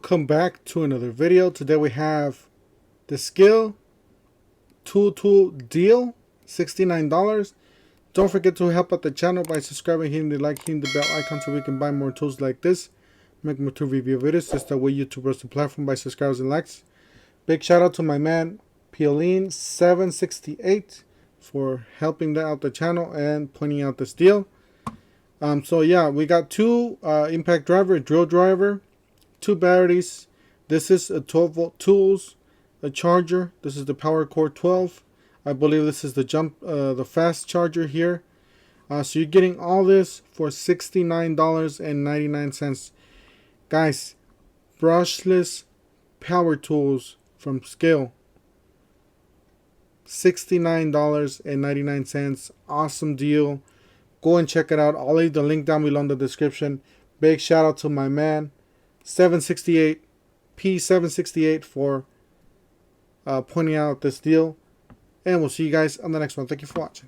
Welcome back to another video. Today we have the Skil tool deal, $69. Don't forget to help out the channel by subscribing, hitting the like, hitting the bell icon so we can buy more tools like this, make more tool review videos. That's the way YouTube grows the platform, by subscribers and likes. Big shout out to my man Piolin768 for helping out the channel and pointing out this deal. So yeah, we got two impact driver, drill driver, two batteries. This is a 12-volt tools, a charger. This is the Power Core 12. I believe this is the fast charger here. So you're getting all this for $69.99. Guys, brushless power tools from Skil. $69.99. Awesome deal. Go and check it out. I'll leave the link down below in the description. Big shout out to my man P768 for pointing out this deal. And we'll see you guys on the next one. Thank you for watching.